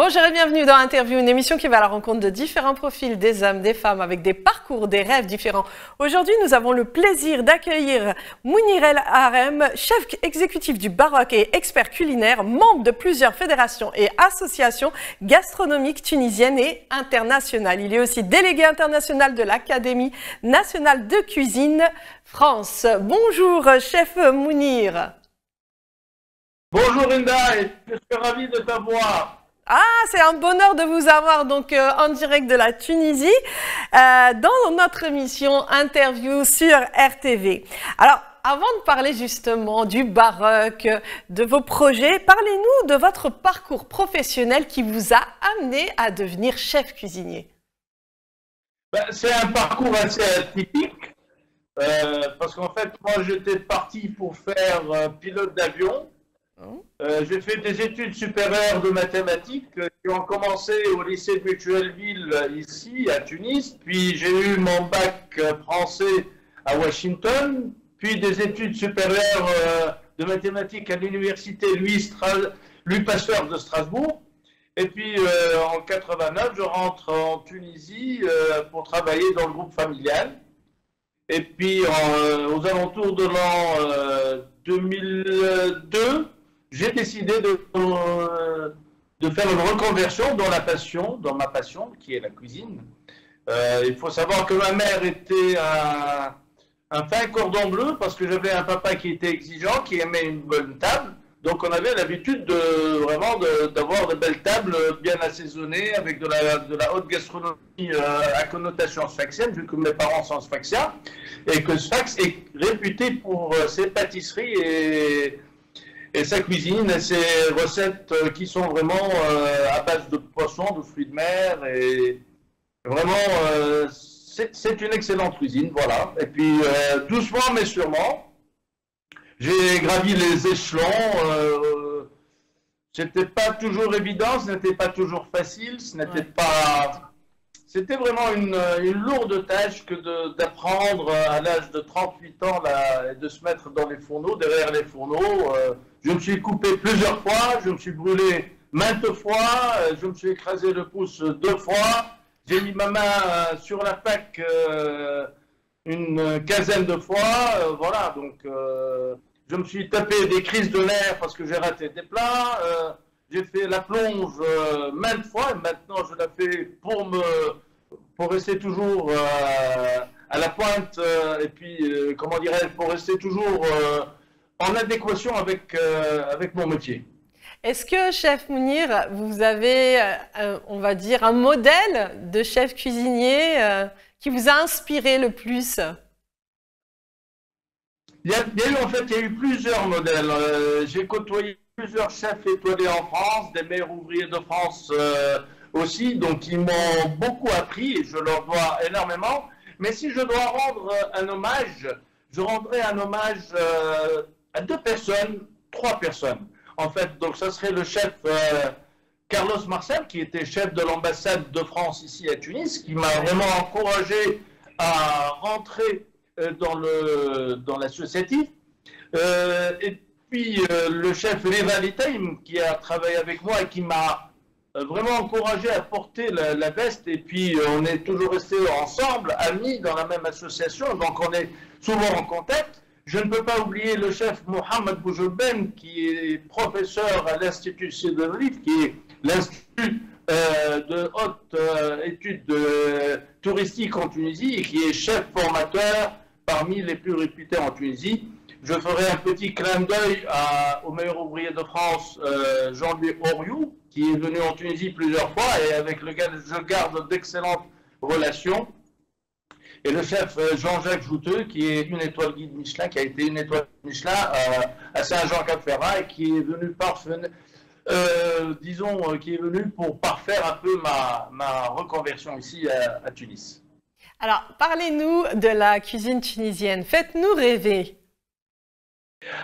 Bonjour et bienvenue dans Interview, une émission qui va à la rencontre de différents profils, des hommes, des femmes, avec des parcours, des rêves différents. Aujourd'hui, nous avons le plaisir d'accueillir Mounir El Harem, chef exécutif du Baroque et expert culinaire, membre de plusieurs fédérations et associations gastronomiques tunisiennes et internationales. Il est aussi délégué international de l'Académie nationale de cuisine France. Bonjour, chef Mounir. Bonjour Inda, je suis ravi de t'avoir. Ah, c'est un bonheur de vous avoir donc en direct de la Tunisie dans notre émission Interview sur RTV. Alors, avant de parler justement du Baroque, de vos projets, parlez-nous de votre parcours professionnel qui vous a amené à devenir chef cuisinier. C'est un parcours assez atypique parce qu'en fait, moi j'étais parti pour faire pilote d'avion. J'ai fait des études supérieures de mathématiques qui ont commencé au lycée de Mutualville ici à Tunis, puis j'ai eu mon bac français à Washington, puis des études supérieures de mathématiques à l'université Louis Pasteur de Strasbourg, et puis en 89 je rentre en Tunisie pour travailler dans le groupe familial, et puis aux alentours de l'an 2002 j'ai décidé de faire une reconversion dans ma passion, qui est la cuisine. Il faut savoir que ma mère était un fin cordon bleu, parce que j'avais un papa qui était exigeant, qui aimait une bonne table. Donc on avait l'habitude d'avoir de belles tables bien assaisonnées, avec de la haute gastronomie à connotation sfaxienne, vu que mes parents sont sfaxiens, et que Sfax est réputé pour ses pâtisseries et sa cuisine et ses recettes qui sont vraiment à base de poissons, de fruits de mer, et vraiment c'est une excellente cuisine, voilà. Et puis doucement mais sûrement, j'ai gravi les échelons. C'était pas toujours évident, ce n'était pas toujours facile, ce n'était pas... C'était vraiment une lourde tâche que d'apprendre à l'âge de 38 ans là, de se mettre dans les fourneaux, derrière les fourneaux. Je me suis coupé plusieurs fois, je me suis brûlé maintes fois, je me suis écrasé le pouce 2 fois, j'ai mis ma main sur la plaque une quinzaine de fois, voilà, donc je me suis tapé des crises de nerfs parce que j'ai raté des plats, j'ai fait la plonge maintes fois, et maintenant je la fais pour rester toujours à la pointe, et puis, comment dirais-je, pour rester toujours en adéquation avec mon métier. Est-ce que, chef Mounir, vous avez, on va dire, un modèle de chef cuisinier qui vous a inspiré le plus? Il y a eu plusieurs modèles. J'ai côtoyé plusieurs chefs étoilés en France, des meilleurs ouvriers de France aussi, donc ils m'ont beaucoup appris et je leur dois énormément. Mais si je dois rendre un hommage, je rendrai un hommage à 2 personnes, 3 personnes. En fait, donc ça serait le chef Carlos Marcel, qui était chef de l'ambassade de France ici à Tunis, qui m'a vraiment encouragé à rentrer dans l'associatif. Et puis le chef Leva Litaim, qui a travaillé avec moi et qui m'a vraiment encouragé à porter la veste, et puis on est toujours restés ensemble, amis dans la même association, donc on est souvent en contact. Je ne peux pas oublier le chef Mohamed Boujouben, qui est professeur à l'Institut Siderif, qui est l'Institut de haute études touristiques en Tunisie, et qui est chef formateur parmi les plus réputés en Tunisie. Je ferai un petit clin d'œil au meilleur ouvrier de France, Jean-Louis Oriou, qui est venu en Tunisie plusieurs fois et avec lequel je garde d'excellentes relations. Et le chef Jean-Jacques Jouteux, qui est une étoile guide Michelin, qui a été une étoile Michelin à Saint-Jean-Cap-Ferrat et qui est venu qui est venu pour parfaire un peu ma reconversion ici à Tunis. Alors, parlez-nous de la cuisine tunisienne. Faites-nous rêver.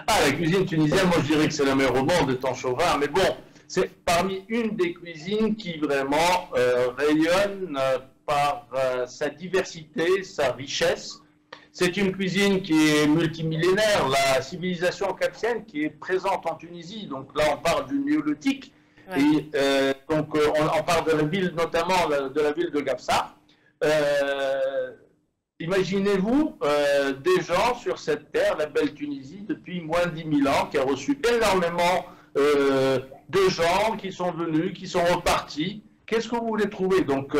Ah, la cuisine tunisienne, moi je dirais que c'est la meilleure au monde, étant chauvin, mais bon, c'est parmi une des cuisines qui vraiment rayonne par sa diversité, sa richesse. C'est une cuisine qui est multimillénaire, la civilisation capsienne qui est présente en Tunisie, donc là on parle du néolithique, Ouais. Et donc, on parle de la ville, notamment de la ville de Gafsa. Imaginez-vous des gens sur cette terre, la belle Tunisie, depuis moins de 10 000 ans, qui a reçu énormément de gens qui sont venus, qui sont repartis. Qu'est-ce que vous voulez trouver? Donc,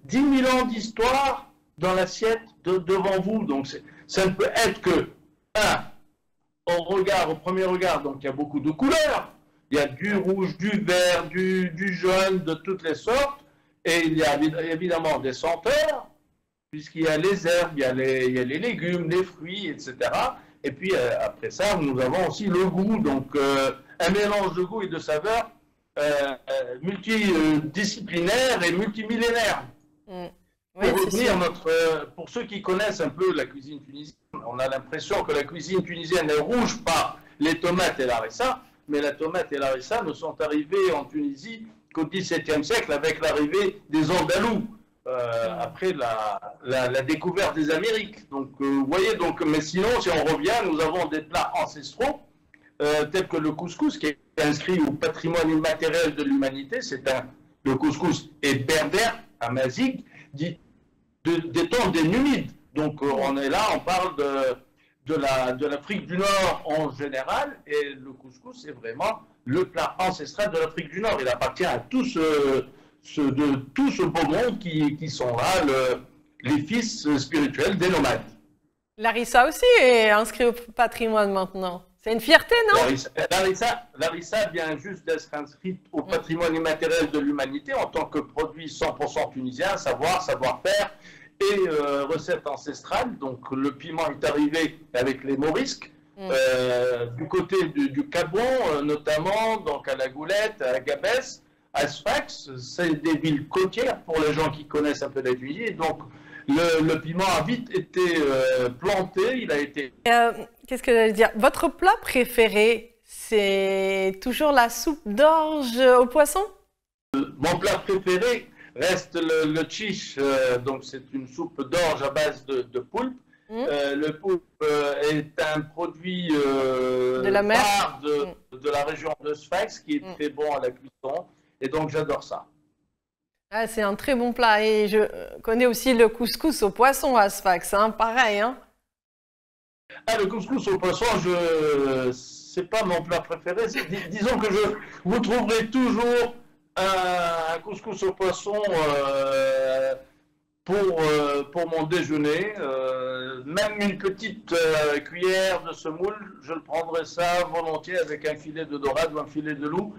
10 000 ans d'histoire dans l'assiette devant vous. Donc, ça ne peut être que, au premier regard, donc il y a beaucoup de couleurs. Il y a du rouge, du vert, du jaune, de toutes les sortes. Et il y a évidemment des senteurs, puisqu'il y a les herbes, il y a les légumes, les fruits, etc. Et puis, après ça, nous avons aussi le goût. Donc, un mélange de goût et de saveurs multidisciplinaire et multimillénaire. Oui, pour ceux qui connaissent un peu la cuisine tunisienne, on a l'impression que la cuisine tunisienne est rouge par les tomates et l'harissa, mais la tomate et l'harissa ne sont arrivés en Tunisie qu'au XVIIe siècle avec l'arrivée des Andalous, après la découverte des Amériques. Donc, vous voyez, mais sinon, si on revient, nous avons des plats ancestraux, tels que le couscous, qui est inscrit au patrimoine immatériel de l'humanité. Le couscous est berbère, amazigh, dit des temps des Numides. Donc on est là, on parle de l'Afrique du Nord en général, et le couscous c'est vraiment le plat ancestral de l'Afrique du Nord. Il appartient à tout ce beau monde qui sont là, les fils spirituels des nomades. Larissa aussi est inscrit au patrimoine maintenant. C'est une fierté, non? Larissa vient juste d'être inscrite au patrimoine immatériel de l'humanité en tant que produit 100% tunisien, savoir-faire et recette ancestrale. Donc le piment est arrivé avec les morisques, du côté du Gabon, notamment, donc à la Goulette, à Gabès, à Sfax. C'est des villes côtières pour les gens qui connaissent un peu la Tunisie. Donc le piment a vite été planté, il a été... Qu'est-ce que j'allais dire? Votre plat préféré, c'est toujours la soupe d'orge au poisson? Mon plat préféré reste le chiche, donc c'est une soupe d'orge à base de poulpe. Le poulpe est un produit de la mer, rare de la région de Sfax, qui est très bon à la cuisson, et donc j'adore ça. Ah, c'est un très bon plat, et je connais aussi le couscous au poisson à Sfax, hein, pareil, hein. Le couscous au poisson, c'est pas mon plat préféré. Disons que vous trouverez toujours un couscous au poisson pour mon déjeuner. Même une petite cuillère de semoule, je le prendrai ça volontiers avec un filet de dorade ou un filet de loup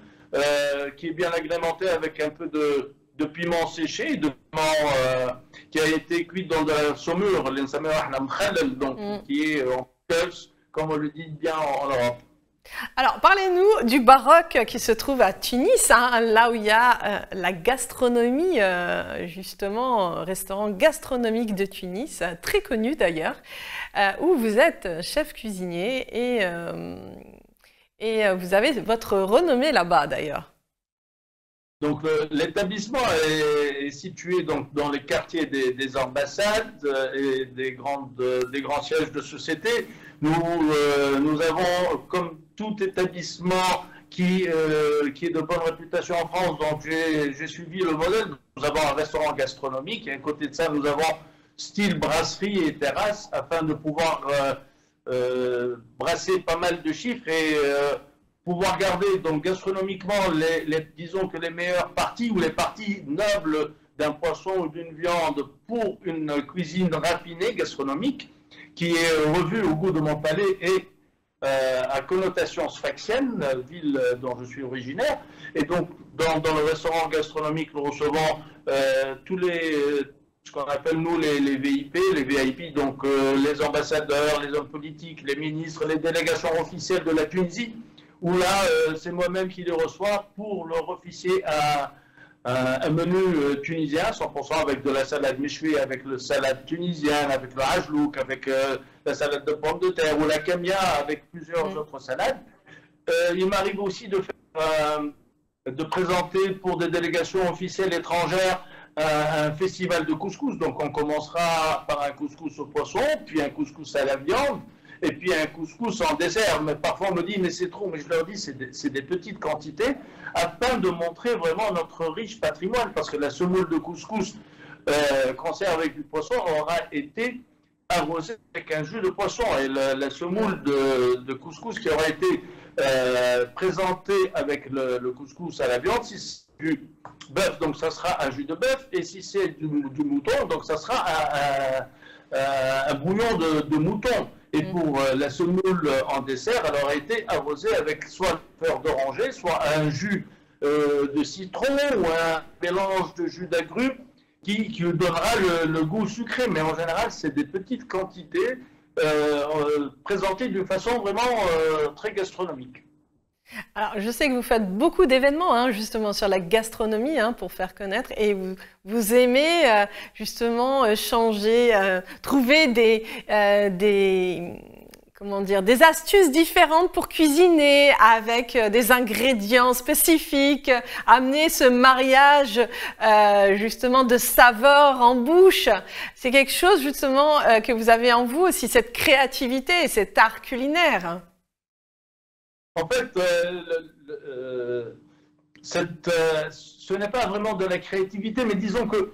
qui est bien agrémenté avec un peu de piment séché, de piment qui a été cuit dans de la saumure, donc qui est en pulse, comme on le dit bien en Europe. Alors, parlez-nous du baroque qui se trouve à Tunis, hein, là où il y a la gastronomie, justement, restaurant gastronomique de Tunis, très connu d'ailleurs, où vous êtes chef cuisinier et vous avez votre renommée là-bas d'ailleurs. Donc l'établissement est situé donc dans les quartiers des ambassades et des grands sièges de société. Nous avons, comme tout établissement qui est de bonne réputation en France, donc j'ai suivi le modèle. Nous avons un restaurant gastronomique et à côté de ça, nous avons style brasserie et terrasse afin de pouvoir brasser pas mal de chiffres et pouvoir garder donc gastronomiquement disons que les meilleures parties ou les parties nobles d'un poisson ou d'une viande pour une cuisine raffinée gastronomique qui est revue au goût de mon palais et à connotation sfaxienne, ville dont je suis originaire. Et donc dans le restaurant gastronomique nous recevons tous ce qu'on appelle nous les VIP, donc les ambassadeurs, les hommes politiques, les ministres, les délégations officielles de la Tunisie, où là, c'est moi-même qui les reçois pour leur officier un menu tunisien, 100% avec de la salade méchoui, avec le salade tunisienne, avec le hajlouk, avec la salade de pommes de terre ou la kamia, avec plusieurs autres salades. Il m'arrive aussi de présenter pour des délégations officielles étrangères un festival de couscous. Donc on commencera par un couscous au poisson, puis un couscous à la viande, et puis un couscous en dessert. Mais parfois on me dit, mais c'est trop, mais je leur dis, c'est des petites quantités, afin de montrer vraiment notre riche patrimoine, parce que la semoule de couscous qu'on sert avec du poisson aura été arrosée avec un jus de poisson, et la semoule de couscous qui aura été présentée avec le couscous à la viande, si c'est du bœuf, donc ça sera un jus de bœuf, et si c'est du mouton, donc ça sera un bouillon de mouton. Et pour la semoule en dessert, elle aura été arrosée avec soit une fleur d'oranger, soit un jus de citron ou un mélange de jus d'agrumes qui donnera le goût sucré. Mais en général, c'est des petites quantités présentées d'une façon vraiment très gastronomique. Alors, je sais que vous faites beaucoup d'événements, hein, justement, sur la gastronomie, hein, pour faire connaître. Et vous aimez, justement, changer, trouver comment dire, des astuces différentes pour cuisiner avec des ingrédients spécifiques, amener ce mariage, justement, de saveurs en bouche. C'est quelque chose, justement, que vous avez en vous aussi, cette créativité et cet art culinaire. En fait, ce n'est pas vraiment de la créativité, mais disons que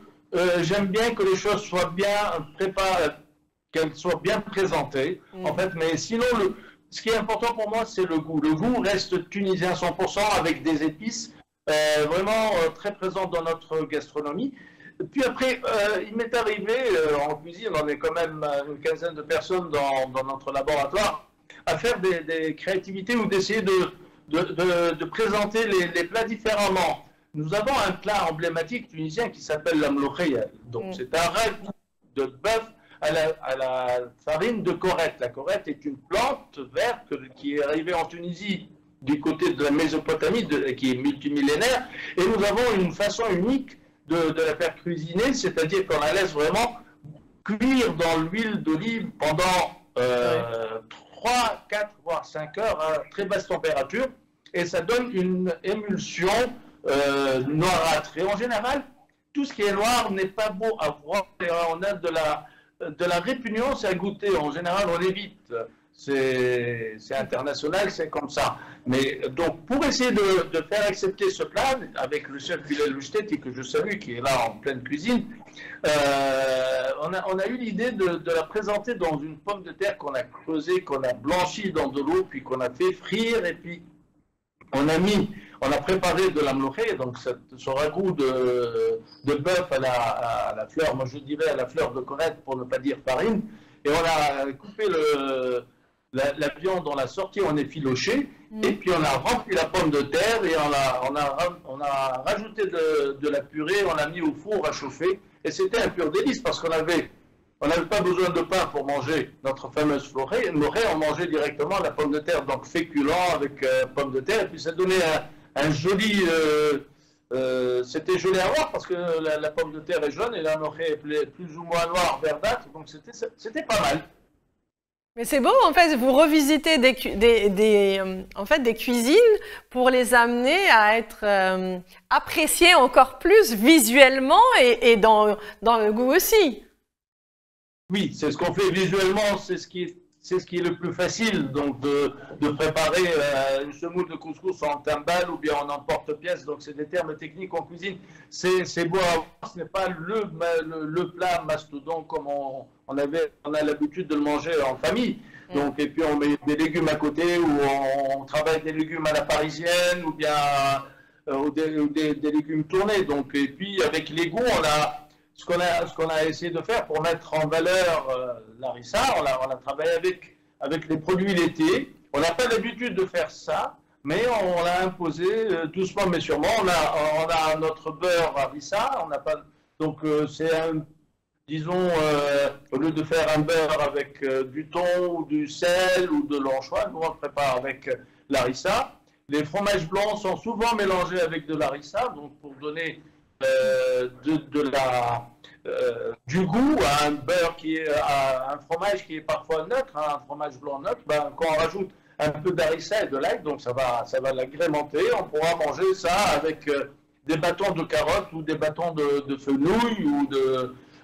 j'aime bien que les choses soient bien préparées, qu'elles soient bien présentées, en fait, mais sinon, ce qui est important pour moi, c'est le goût. Le goût reste tunisien 100% avec des épices vraiment très présentes dans notre gastronomie. Puis après, il m'est arrivé, en cuisine, on est quand même une quinzaine de personnes dans notre laboratoire, à faire des créativités ou d'essayer de présenter les plats différemment. Nous avons un plat emblématique tunisien qui s'appelle l'amloukhia. Donc c'est un ragoût de bœuf à la farine de corette. La corette est une plante verte qui est arrivée en Tunisie du côté de la Mésopotamie, qui est multimillénaire, et nous avons une façon unique de la faire cuisiner, c'est-à-dire qu'on la laisse vraiment cuire dans l'huile d'olive pendant 3, 4, voire 5 heures à très basse température, et ça donne une émulsion noirâtre. Et en général, tout ce qui est noir n'est pas beau à voir, et on a de la répugnance à goûter. En général, on évite. C'est international, c'est comme ça. Mais donc, pour essayer de faire accepter ce plat, avec le chef Bilal Louchteti, que je salue, qui est là en pleine cuisine, on a eu l'idée de la présenter dans une pomme de terre qu'on a creusée, qu'on a blanchie dans de l'eau, puis qu'on a fait frire, et puis on a préparé de l'amloukhia, donc ce ragoût de bœuf à la fleur, moi je dirais à la fleur de corette pour ne pas dire farine, et on a coupé la viande, on l'a sortie, on effiloché, et puis on a rempli la pomme de terre et on a rajouté de la purée, on l'a mis au four à chauffer, et c'était un pur délice parce qu'on n'avait pas besoin de pain pour manger notre fameuse florée, on mangeait directement la pomme de terre, donc féculent avec pomme de terre, et puis ça donnait un joli... c'était joli à voir parce que la pomme de terre est jaune et la morée est plus ou moins noire, verdâtre, donc c'était pas mal. Mais c'est beau, en fait, vous revisitez en fait, des cuisines pour les amener à être appréciées encore plus visuellement et dans le goût aussi. Oui, c'est ce qu'on fait visuellement, c'est ce qui est le plus facile, donc de préparer une semoule de couscous en timbale ou bien en emporte-pièce, donc c'est des termes techniques en cuisine. C'est beau à voir, ce n'est pas le plat mastodon comme on a l'habitude de le manger en famille. Donc, et puis on met des légumes à côté ou on travaille des légumes à la parisienne ou bien des légumes tournés. Donc, et puis avec les goûts, ce qu'on a essayé de faire pour mettre en valeur l'harissa, on a travaillé avec les produits laitiers. On n'a pas l'habitude de faire ça, mais on l'a imposé doucement mais sûrement. On a notre beurre harissa, donc c'est disons, au lieu de faire un beurre avec du thon ou du sel ou de l'anchois, nous on le prépare avec l'harissa. Les fromages blancs sont souvent mélangés avec de l'harissa, donc pour donner du goût à un beurre à un fromage qui est parfois neutre, hein, un fromage blanc neutre, quand on rajoute un peu d'harissa et de l'ail, donc ça va l'agrémenter. On pourra manger ça avec des bâtons de carottes ou des bâtons de fenouil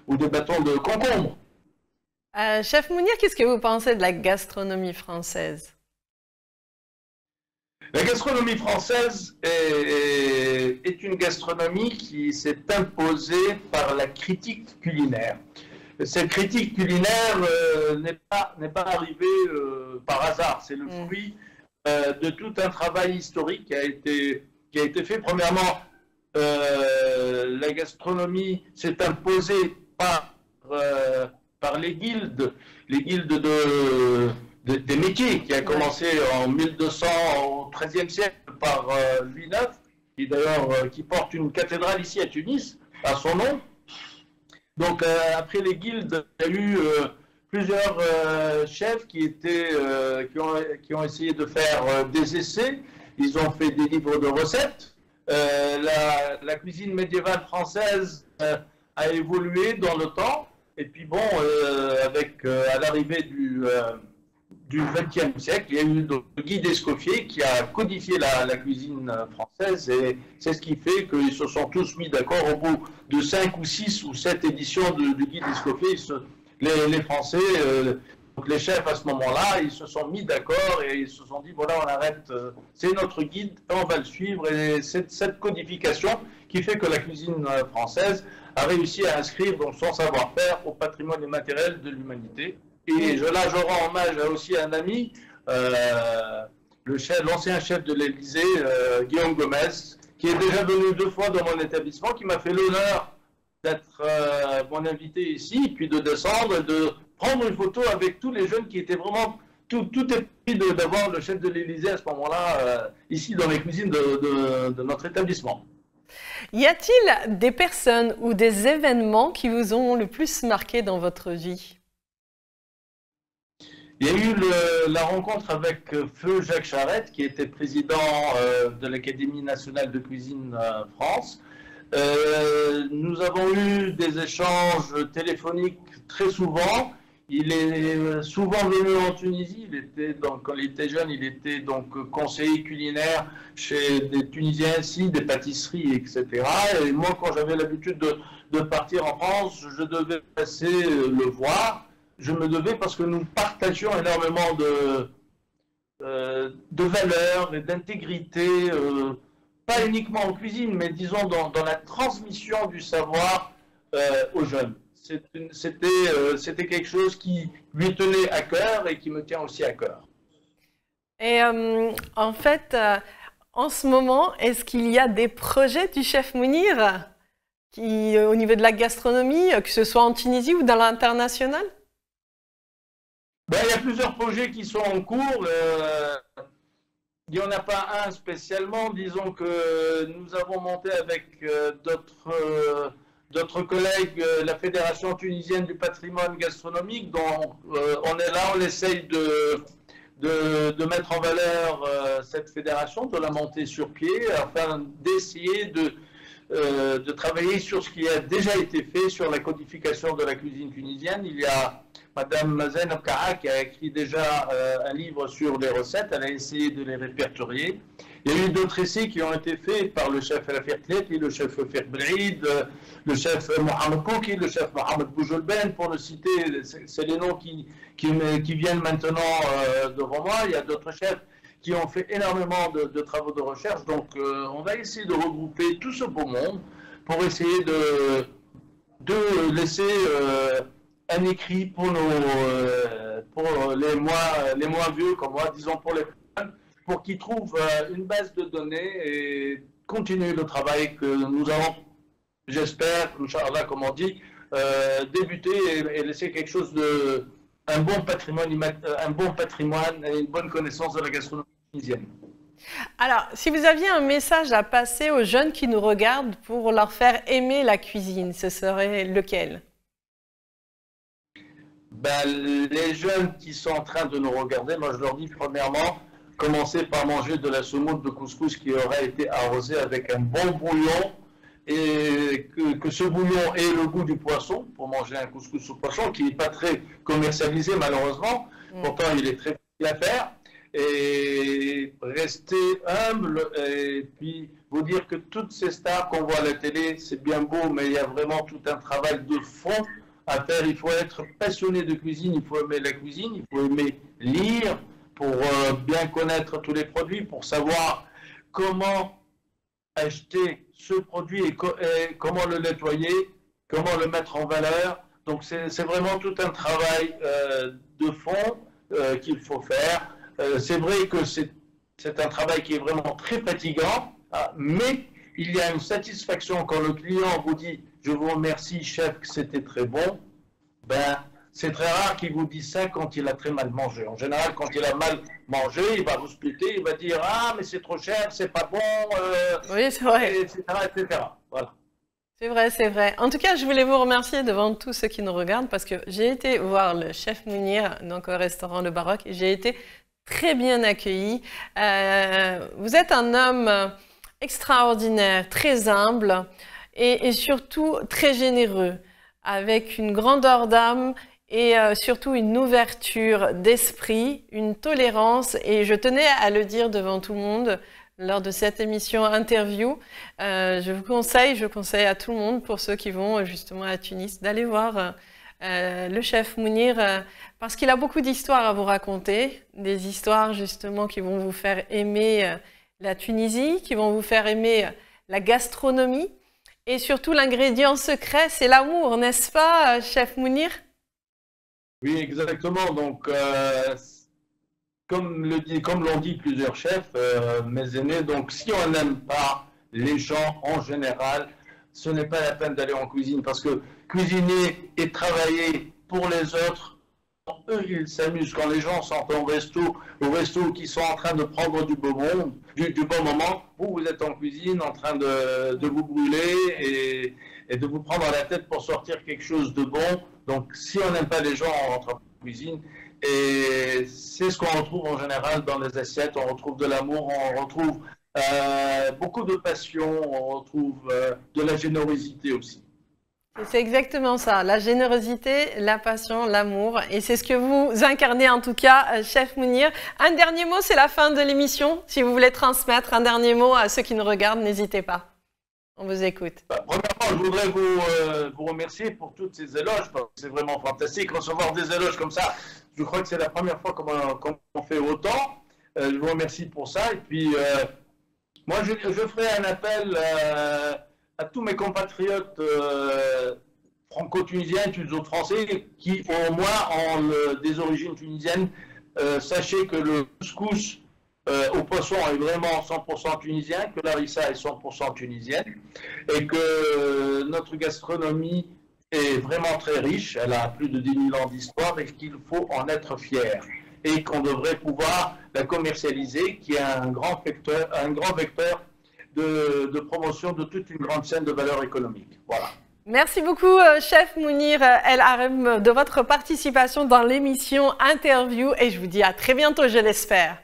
ou des bâtons de concombre. Chef Mounir, qu'est-ce que vous pensez de la gastronomie française? La gastronomie française est une gastronomie qui s'est imposée par la critique culinaire. Cette critique culinaire n'est pas arrivée par hasard, c'est le fruit de tout un travail historique qui a été fait. Premièrement, la gastronomie s'est imposée par les guildes des métiers, qui a commencé en 1200, au XIIIe siècle, par Louis IX, qui d'ailleurs qui porte une cathédrale ici à Tunis, à son nom. Donc après les guildes, il y a eu plusieurs chefs qui ont essayé de faire des essais. Ils ont fait des livres de recettes. La cuisine médiévale française a évolué dans le temps. Et puis bon, à l'arrivée du XXe siècle, il y a eu le Guy d'Escoffier qui a codifié la cuisine française, et c'est ce qui fait qu'ils se sont tous mis d'accord au bout de 5 ou 6 ou 7 éditions du Guy d'Escoffier. Les Français, donc les chefs à ce moment-là, ils se sont mis d'accord et ils se sont dit voilà, on arrête, c'est notre guide, on va le suivre. Et c'est cette codification qui fait que la cuisine française a réussi à inscrire donc son savoir-faire au patrimoine immatériel de l'humanité. Et là, je rends hommage aussi à un ami, l'ancien chef de l'Élysée, Guillaume Gomez, qui est déjà venu 2 fois dans mon établissement, qui m'a fait l'honneur d'être mon invité ici, puis de descendre et de prendre une photo avec tous les jeunes qui étaient vraiment... Tout est pris d'avoir le chef de l'Élysée à ce moment-là, ici dans les cuisines de notre établissement. Y a-t-il des personnes ou des événements qui vous ont le plus marqué dans votre vie? Il y a eu la rencontre avec Feu Jacques Charette, qui était président de l'Académie nationale de cuisine France. Nous avons eu des échanges téléphoniques très souvent. Il est souvent venu en Tunisie. Quand il était jeune, il était donc conseiller culinaire chez des Tunisiens ici, des pâtisseries, etc. Et moi, quand j'avais l'habitude de partir en France, je devais passer le voir. Je me devais, parce que nous partagions énormément de valeurs et d'intégrité, pas uniquement en cuisine, mais disons dans la transmission du savoir aux jeunes. C'était quelque chose qui lui tenait à cœur et qui me tient aussi à cœur. Et en fait, en ce moment, est-ce qu'il y a des projets du chef Mounir au niveau de la gastronomie, que ce soit en Tunisie ou dans l'international? Il y a plusieurs projets qui sont en cours. Il n'y en a pas un spécialement. Disons que nous avons monté avec d'autres collègues la Fédération tunisienne du patrimoine gastronomique, dont on est là, on essaye de mettre en valeur cette fédération, de la monter sur pied, afin d'essayer de travailler sur ce qui a déjà été fait sur la codification de la cuisine tunisienne. Il y a Madame Zainab Kaha qui a écrit déjà un livre sur les recettes, elle a essayé de les répertorier. Il y a eu d'autres essais qui ont été faits par le chef El Fertleti, le chef Fer Belid, le chef Mohamed Kouki, le chef Mohamed Boujolben, pour le citer, c'est les noms qui viennent maintenant devant moi. Il y a d'autres chefs qui ont fait énormément de travaux de recherche. Donc on va essayer de regrouper tout ce beau monde pour essayer de laisser un écrit pour les moins vieux comme moi, disons pour les jeunes, pour qu'ils trouvent une base de données et continuer le travail que nous allons, j'espère, Inch'Allah, comme on dit, débuter et laisser quelque chose un bon patrimoine et une bonne connaissance de la gastronomie tunisienne. Alors, si vous aviez un message à passer aux jeunes qui nous regardent pour leur faire aimer la cuisine, ce serait lequel? Les jeunes qui sont en train de nous regarder, moi je leur dis premièrement, commencez par manger de la semoule de couscous qui aurait été arrosée avec un bon bouillon, et que ce bouillon ait le goût du poisson, pour manger un couscous au poisson, qui n'est pas très commercialisé malheureusement, pourtant il est très facile à faire, et rester humble, et puis vous dire que toutes ces stars qu'on voit à la télé, c'est bien beau, mais il y a vraiment tout un travail de fond à faire. Il faut être passionné de cuisine, il faut aimer la cuisine, il faut aimer lire pour bien connaître tous les produits, pour savoir comment acheter ce produit et comment le nettoyer, comment le mettre en valeur. Donc c'est vraiment tout un travail de fond qu'il faut faire. C'est vrai que c'est un travail qui est vraiment très fatigant, mais il y a une satisfaction quand le client vous dit « Je vous remercie, chef, que c'était très bon ». Ben, c'est très rare qu'il vous dise ça quand il a très mal mangé. En général, quand il a mal mangé, il va vous splitter, il va dire « Ah, mais c'est trop cher, c'est pas bon, oui, c'est vrai. etc. etc. » Voilà. C'est vrai, c'est vrai. En tout cas, je voulais vous remercier devant tous ceux qui nous regardent parce que j'ai été voir le chef Mounir, donc au restaurant Le Baroque, et j'ai été très bien accueillie. Vous êtes un homme extraordinaire, très humble et surtout très généreux, avec une grandeur d'âme et surtout une ouverture d'esprit, une tolérance. Et je tenais à le dire devant tout le monde lors de cette émission interview. Je conseille à tout le monde, pour ceux qui vont justement à Tunis, d'aller voir le chef Mounir parce qu'il a beaucoup d'histoires à vous raconter, des histoires justement qui vont vous faire aimer la Tunisie, qui vont vous faire aimer la gastronomie et surtout l'ingrédient secret, c'est l'amour, n'est-ce pas, chef Mounir? Oui, exactement. Donc, comme l'ont dit plusieurs chefs, mes aînés, donc si on n'aime pas les gens en général, ce n'est pas la peine d'aller en cuisine parce que cuisiner et travailler pour les autres, eux ils s'amusent. Quand les gens sont au resto qui sont en train de prendre du bon moment, vous êtes en cuisine en train de vous brûler et de vous prendre la tête pour sortir quelque chose de bon. Donc si on n'aime pas les gens, on rentre en cuisine. Et c'est ce qu'on retrouve en général dans les assiettes. On retrouve de l'amour, on retrouve beaucoup de passion, on retrouve de la générosité aussi. C'est exactement ça, la générosité, la passion, l'amour. Et c'est ce que vous incarnez en tout cas, chef Mounir. Un dernier mot, c'est la fin de l'émission. Si vous voulez transmettre un dernier mot à ceux qui nous regardent, n'hésitez pas. On vous écoute. Premièrement, je voudrais vous remercier pour toutes ces éloges. C'est vraiment fantastique. Recevoir des éloges comme ça, je crois que c'est la première fois qu'on fait autant. Je vous remercie pour ça. Et puis, moi, je ferai un appel à tous mes compatriotes franco-tunisiens, tuniso-français, qui au moins ont des origines tunisiennes. Sachez que le couscous au poisson est vraiment 100% tunisien, que la harissa est 100% tunisienne, et que notre gastronomie est vraiment très riche, elle a plus de 10 000 ans d'histoire, et qu'il faut en être fier, et qu'on devrait pouvoir la commercialiser, qui est un grand vecteur de promotion de toute une grande chaîne de valeur économique. Voilà. Merci beaucoup, chef Mounir El Arem, de votre participation dans l'émission Interview, et je vous dis à très bientôt, je l'espère.